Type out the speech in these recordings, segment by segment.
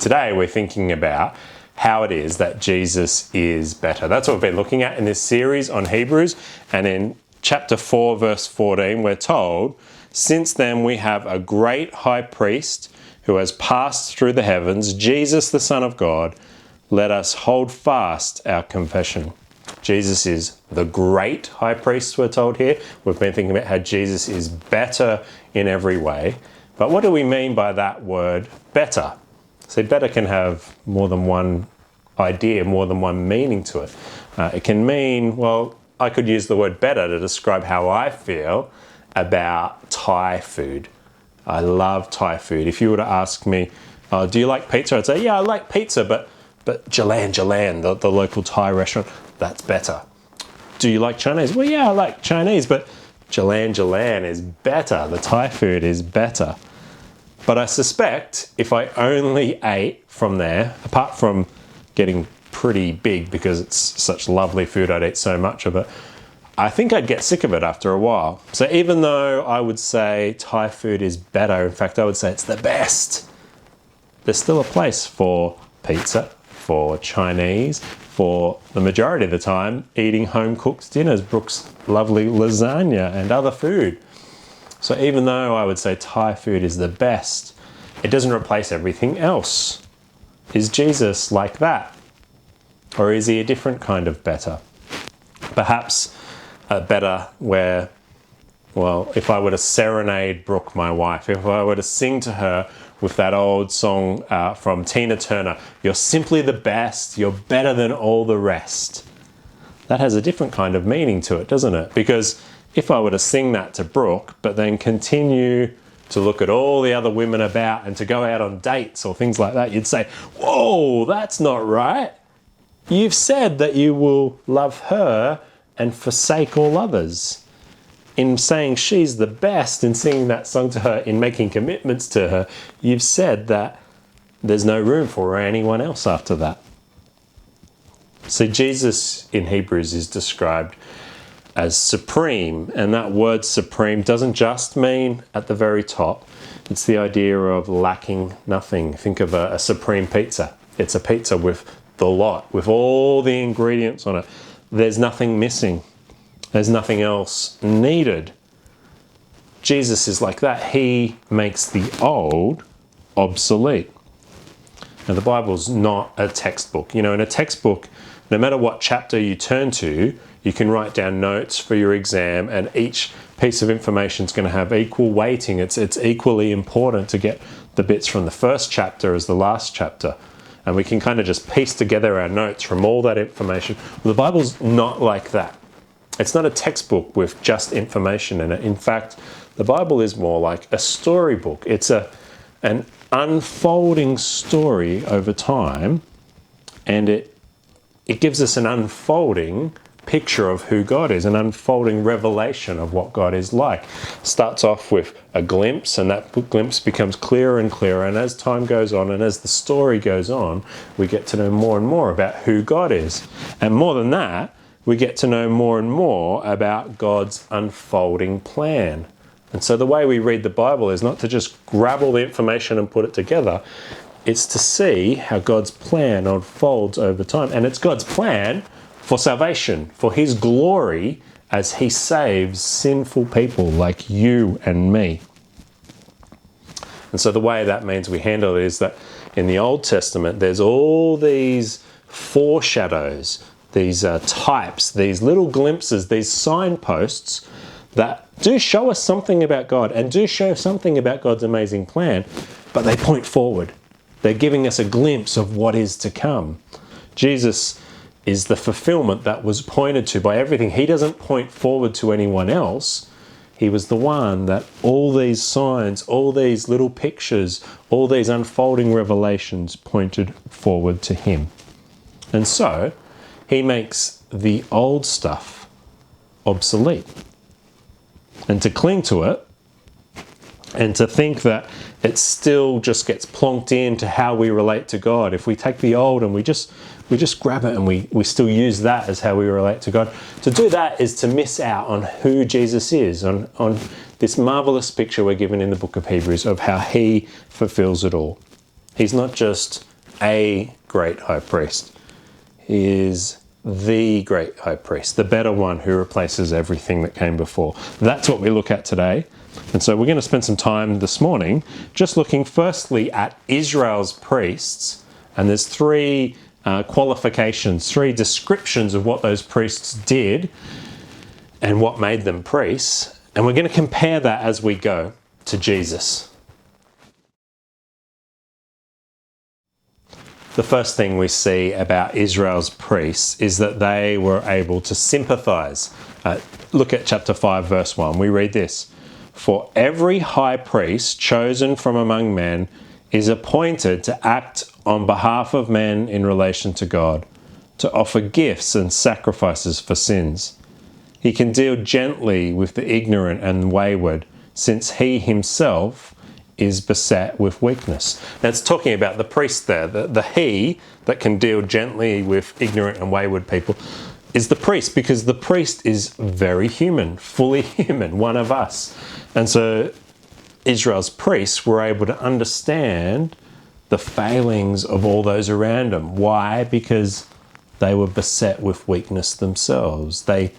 today we're thinking about how it is that Jesus is better. That's what we've been looking at in this series on Hebrews. And in chapter 4, verse 14, we're told, "Since then we have a great high priest who has passed through the heavens, Jesus the Son of God. Let us hold fast our confession." Jesus is the great high priest, we're told here. We've been thinking about how Jesus is better in every way. But what do we mean by that word better? See, better can have more than one idea, more than one meaning to it. It can mean, well, I could use the word better to describe how I feel about Thai food. I love Thai food. If you were to ask me, do you like pizza? I'd say, yeah, I like pizza, but Jalan, the local Thai restaurant, that's better. Do you like Chinese? Well, yeah, I like Chinese, but Jalan is better. The Thai food is better. But I suspect if I only ate from there, apart from getting pretty big because it's such lovely food, I'd eat so much of it, I think I'd get sick of it after a while. So even though I would say Thai food is better, in fact, I would say it's the best, there's still a place for pizza, for Chinese, for the majority of the time, eating home-cooked dinners, Brooke's lovely lasagna and other food. So even though I would say Thai food is the best, it doesn't replace everything else. Is Jesus like that? Or is he a different kind of better? Perhaps a better where, well, if I were to serenade Brooke, my wife, if I were to sing to her with that old song from Tina Turner, "You're simply the best, you're better than all the rest." That has a different kind of meaning to it, doesn't it? Because if I were to sing that to Brooke, but then continue to look at all the other women about and to go out on dates or things like that, you'd say, whoa, that's not right. You've said that you will love her and forsake all others. In saying she's the best, in singing that song to her, in making commitments to her, you've said that there's no room for anyone else after that. So Jesus in Hebrews is described as supreme, and that word supreme doesn't just mean at the very top. It's the idea of lacking nothing. Think of a supreme pizza. It's a pizza with the lot, with all the ingredients on it. There's nothing missing. There's nothing else needed. Jesus is like that. He makes the old obsolete. Now, the Bible's not a textbook. You know, in a textbook, no matter what chapter you turn to, you can write down notes for your exam, and each piece of information is going to have equal weighting. It's equally important to get the bits from the first chapter as the last chapter. And we can kind of just piece together our notes from all that information. Well, the Bible's not like that. It's not a textbook with just information in it. In fact, the Bible is more like a storybook. It's an unfolding story over time, and it gives us an unfolding picture of who God is, an unfolding revelation of what God is like. Starts off with a glimpse, and that glimpse becomes clearer and clearer, and as time goes on and as the story goes on, we get to know more and more about who God is. And more than that, we get to know more and more about God's unfolding plan. And so the way we read the Bible is not to just grab all the information and put it together. It's to see how God's plan unfolds over time. And it's God's plan for salvation, for his glory, as he saves sinful people like you and me. And so the way that means we handle it is that in the Old Testament, there's all these foreshadows, these types, these little glimpses, these signposts that do show us something about God and do show something about God's amazing plan, but they point forward. They're giving us a glimpse of what is to come. Jesus is the fulfillment that was pointed to by everything. He doesn't point forward to anyone else. He was the one that all these signs, all these little pictures, all these unfolding revelations pointed forward to him. And so, he makes the old stuff obsolete. And to cling to it, and to think that it still just gets plonked into how we relate to God. If we take the old and we just grab it and we still use that as how we relate to God. To do that is to miss out on who Jesus is, on this marvelous picture we're given in the book of Hebrews of how he fulfills it all. He's not just a great high priest. He is the great high priest, the better one who replaces everything that came before. That's what we look at today. And so we're going to spend some time this morning just looking firstly at Israel's priests. And there's three qualifications, three descriptions of what those priests did and what made them priests. And we're going to compare that as we go to Jesus. The first thing we see about Israel's priests is that they were able to sympathize. Look at chapter 5, verse 1. We read this. For every high priest chosen from among men is appointed to act on behalf of men in relation to God, to offer gifts and sacrifices for sins. He can deal gently with the ignorant and wayward, since he himself is beset with weakness. Now it's talking about the priest there. The he that can deal gently with ignorant and wayward people is the priest, because the priest is very human, fully human, one of us. And so Israel's priests were able to understand the failings of all those around them. Why? Because they were beset with weakness themselves. They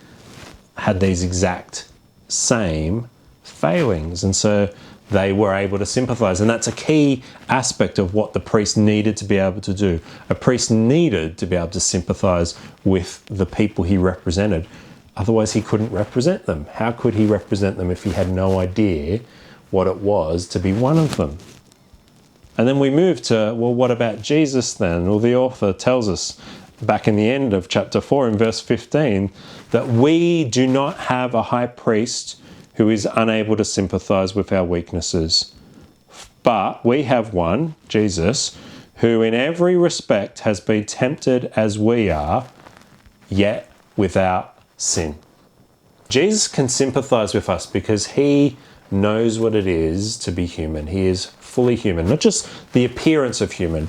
had these exact same failings. And so they were able to sympathize. And that's a key aspect of what the priest needed to be able to do. A priest needed to be able to sympathize with the people he represented. Otherwise, he couldn't represent them. How could he represent them if he had no idea what it was to be one of them? And then we move to, well, what about Jesus then? Well, the author tells us back in the end of chapter 4 in verse 15 that we do not have a high priest who is unable to sympathize with our weaknesses. But we have one, Jesus, who in every respect has been tempted as we are, yet without sin. Jesus can sympathize with us because he knows what it is to be human. He is fully human, not just the appearance of human.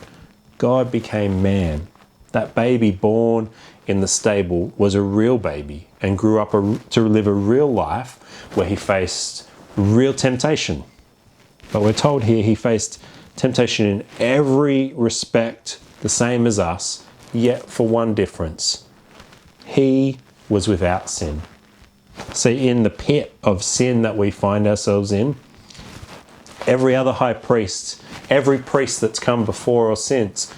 God became man. That baby born in the stable was a real baby and grew up to live a real life where he faced real temptation. But we're told here he faced temptation in every respect the same as us, yet for one difference. He was without sin. See, in the pit of sin that we find ourselves in, every other high priest, every priest that's come before or since,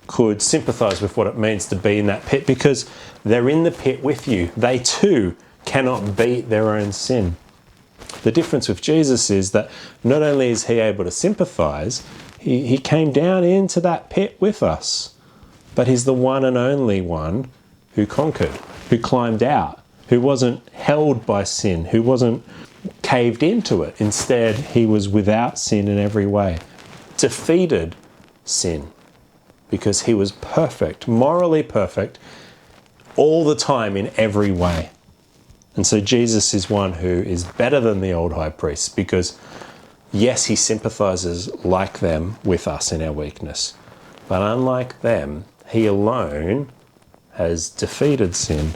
could sympathize with what it means to be in that pit because they're in the pit with you. They too cannot beat their own sin. The difference with Jesus is that not only is he able to sympathize, he came down into that pit with us, but he's the one and only one who conquered, who climbed out, who wasn't held by sin, who wasn't caved into it. Instead, he was without sin in every way, defeated sin, because he was perfect, morally perfect, all the time in every way. And so Jesus is one who is better than the old high priests because, yes, he sympathizes like them with us in our weakness. But unlike them, he alone has defeated sin.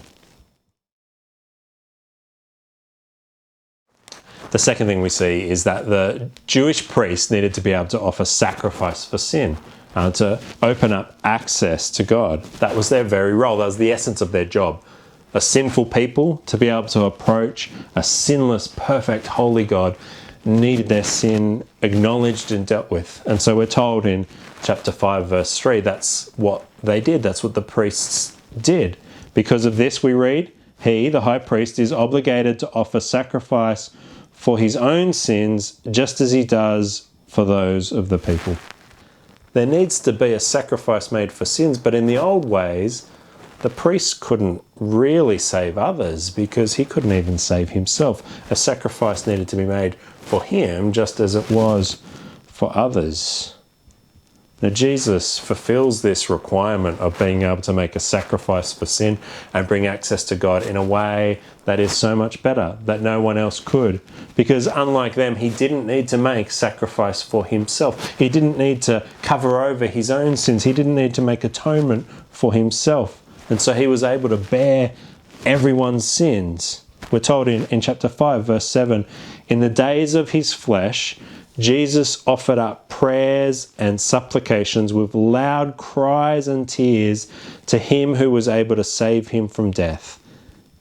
The second thing we see is that the Jewish priests needed to be able to offer sacrifice for sin, to open up access to God. That was their very role. That was the essence of their job. A sinful people, to be able to approach a sinless, perfect, holy God, needed their sin acknowledged and dealt with. And so we're told in chapter 5, verse 3, that's what they did. That's what the priests did. Because of this, we read, he, the high priest, is obligated to offer sacrifice for his own sins, just as he does for those of the people. There needs to be a sacrifice made for sins, but in the old ways, the priest couldn't really save others because he couldn't even save himself. A sacrifice needed to be made for him just as it was for others. Now, Jesus fulfills this requirement of being able to make a sacrifice for sin and bring access to God in a way that is so much better, that no one else could. Because unlike them, he didn't need to make sacrifice for himself. He didn't need to cover over his own sins. He didn't need to make atonement for himself. And so he was able to bear everyone's sins. We're told in chapter 5, verse 7, in the days of his flesh, Jesus offered up prayers and supplications with loud cries and tears to him who was able to save him from death.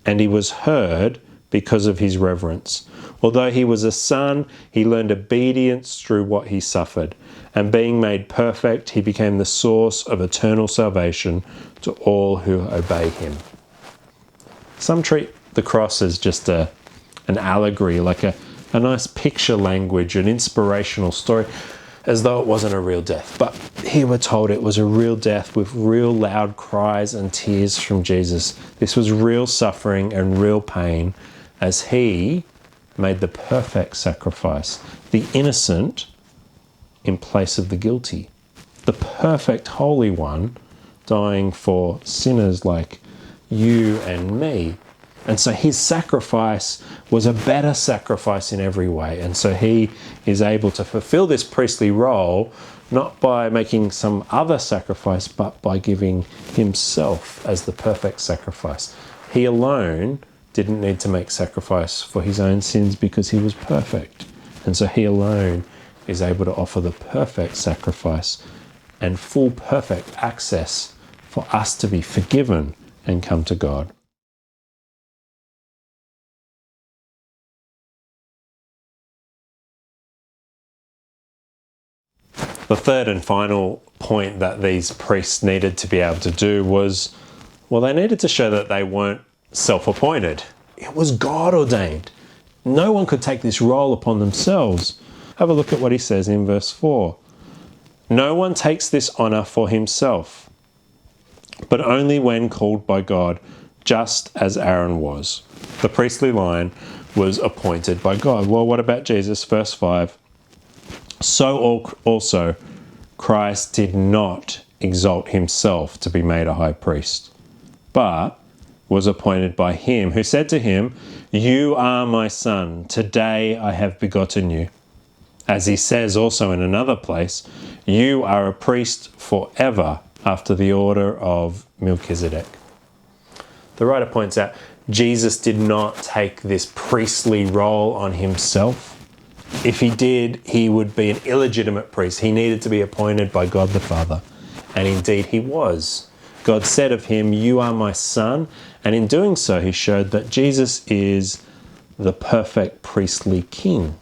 And he was heard because of his reverence. Although he was a son, he learned obedience through what he suffered. And being made perfect, he became the source of eternal salvation to all who obey him. Some treat the cross as just an allegory, like a nice picture language, an inspirational story, as though it wasn't a real death. But here we're told it was a real death with real loud cries and tears from Jesus. This was real suffering and real pain as he made the perfect sacrifice, the innocent in place of the guilty, the perfect Holy One dying for sinners like you and me. And so his sacrifice was a better sacrifice in every way. And so he is able to fulfill this priestly role, not by making some other sacrifice, but by giving himself as the perfect sacrifice. He alone didn't need to make sacrifice for his own sins because he was perfect. And so he alone is able to offer the perfect sacrifice and full perfect access for us to be forgiven and come to God. The third and final point that these priests needed to be able to do was, well, they needed to show that they weren't self-appointed. It was God ordained. No one could take this role upon themselves. Have a look at what he says in verse 4. No one takes this honor for himself, but only when called by God, just as Aaron was. The priestly line was appointed by God. Well, what about Jesus? Verse 5. So also Christ did not exalt himself to be made a high priest, but was appointed by him who said to him, You are my son, today I have begotten you. As he says also in another place, You are a priest forever after the order of Melchizedek. The writer points out Jesus did not take this priestly role on himself. If he did, he would be an illegitimate priest. He needed to be appointed by God the Father. And indeed he was. God said of him, You are my son. And in doing so, he showed that Jesus is the perfect priestly king.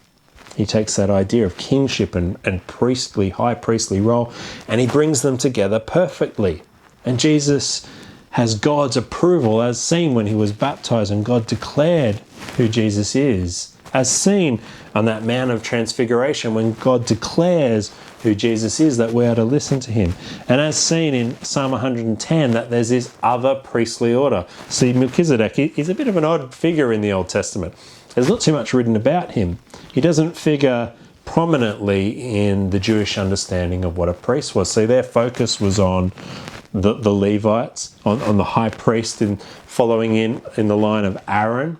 He takes that idea of kingship and priestly, high priestly role, and he brings them together perfectly. And Jesus has God's approval, as seen when he was baptized and God declared who Jesus is. As seen on that Mount of Transfiguration when God declares who Jesus is, that we are to listen to him. And as seen in Psalm 110, that there's this other priestly order. See, Melchizedek is a bit of an odd figure in the Old Testament. There's not too much written about him. He doesn't figure prominently in the Jewish understanding of what a priest was. See, their focus was on the Levites, on the high priest, and following in the line of Aaron.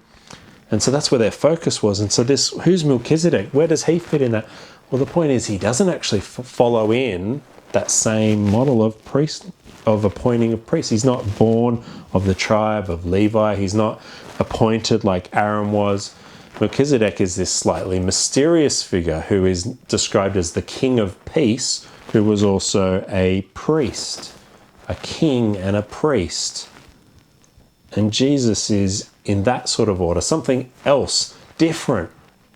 And so that's where their focus was. And so who's Melchizedek? Where does he fit in that? Well, the point is he doesn't actually follow in that same model of appointing a priest. He's not born of the tribe of Levi. He's not appointed like Aaron was. Melchizedek is this slightly mysterious figure who is described as the king of peace, who was also a priest, a king and a priest. And Jesus is in that sort of order, something else different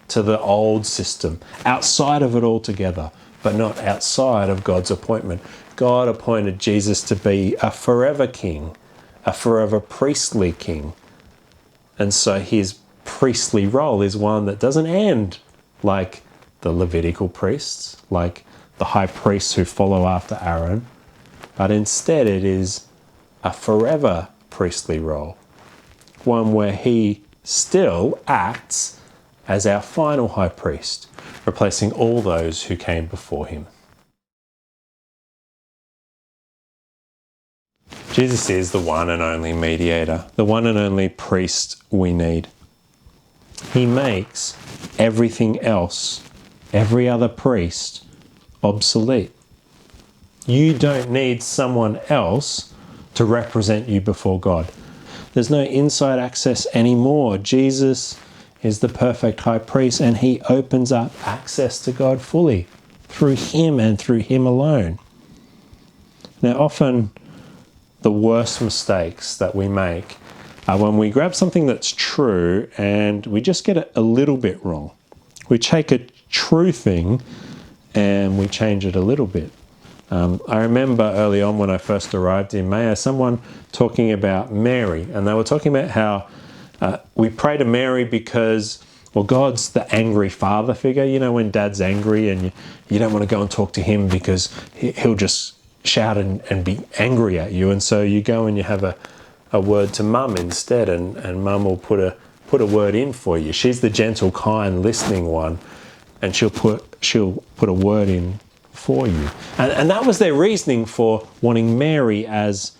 to the old system, outside of it altogether, but not outside of God's appointment. God appointed Jesus to be a forever king, a forever priestly king. And so his priestly role is one that doesn't end like the Levitical priests, like the high priests who follow after Aaron, but instead it is a forever priestly role, one where he still acts as our final high priest, replacing all those who came before him. Jesus is the one and only mediator, the one and only priest we need. He makes everything else, every other priest, obsolete. You don't need someone else to represent you before God. There's no inside access anymore. Jesus is the perfect high priest and he opens up access to God fully. through him and through him alone. Now, often the worst mistakes that we make are when we grab something that's true and we just get it a little bit wrong. We take a true thing and we change it a little bit. I remember early on when I first arrived in Maya, someone talking about Mary, and they were talking about how we pray to Mary because, well, God's the angry father figure. You know, when dad's angry and you don't want to go and talk to him because he'll just shout and be angry at you. And so you go and you have a word to mum instead, and mum will put a word in for you. She's the gentle, kind, listening one, and she'll put a word in for you. And that was their reasoning for wanting Mary as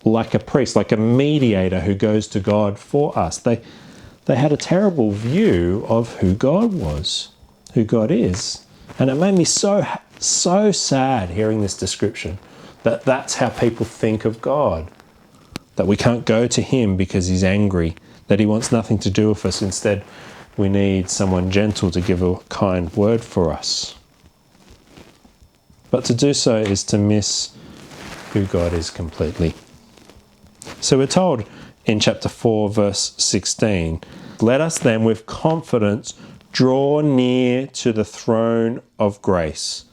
like a priest, like a mediator who goes to God for us. They had a terrible view of who God was, who God is. And it made me so sad hearing this description, that that's how people think of God, that we can't go to him because he's angry, that he wants nothing to do with us. Instead, we need someone gentle to give a kind word for us. But to do so is to miss who God is completely. So we're told in chapter 4, verse 16, "Let us then with confidence draw near to the throne of grace,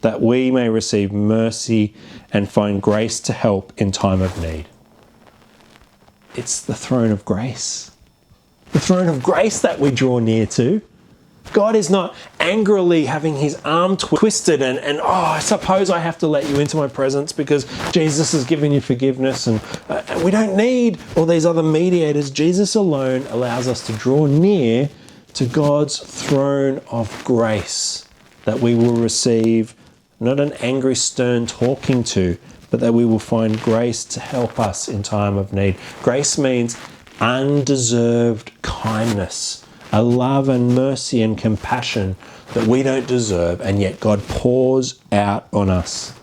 that we may receive mercy and find grace to help in time of need." It's the throne of grace. The throne of grace that we draw near to. God is not angrily having his arm twisted and I suppose I have to let you into my presence because Jesus has given you forgiveness, and we don't need all these other mediators. Jesus alone allows us to draw near to God's throne of grace, that we will receive not an angry, stern talking to, but that we will find grace to help us in time of need. Grace means undeserved kindness, a love and mercy and compassion that we don't deserve, and yet God pours out on us.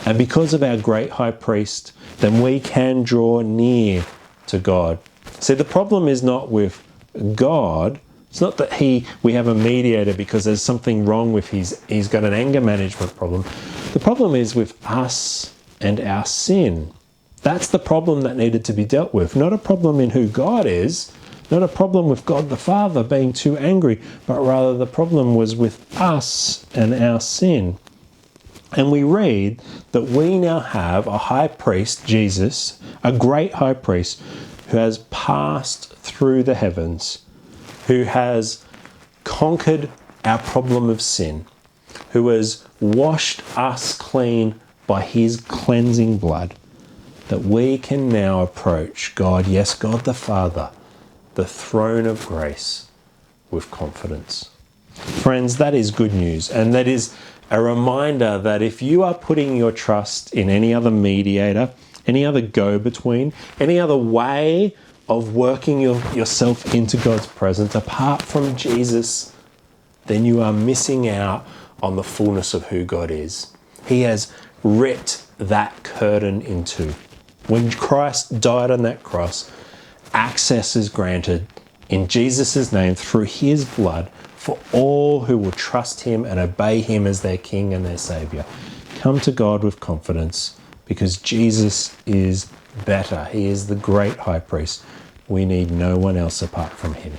And because of our great high priest, then we can draw near to God. See, the problem is not with God. It's not that we have a mediator because there's something wrong with he's got an anger management problem. The problem is with us and our sin. That's the problem that needed to be dealt with. Not a problem in who God is, not a problem with God the Father being too angry, but rather the problem was with us and our sin. And we read that we now have a high priest, Jesus, a great high priest, who has passed through the heavens, who has conquered our problem of sin, who has washed us clean by his cleansing blood, that we can now approach God, yes, God the Father, the throne of grace, with confidence. Friends, that is good news, and that is a reminder that if you are putting your trust in any other mediator, any other go-between, any other way of working yourself into God's presence apart from Jesus, then you are missing out on the fullness of who God is. He has ripped that curtain in two. When Christ died on that cross, access is granted in Jesus' name through his blood for all who will trust him and obey him as their King and their Saviour. Come to God with confidence because Jesus is better. He is the great high priest. We need no one else apart from him.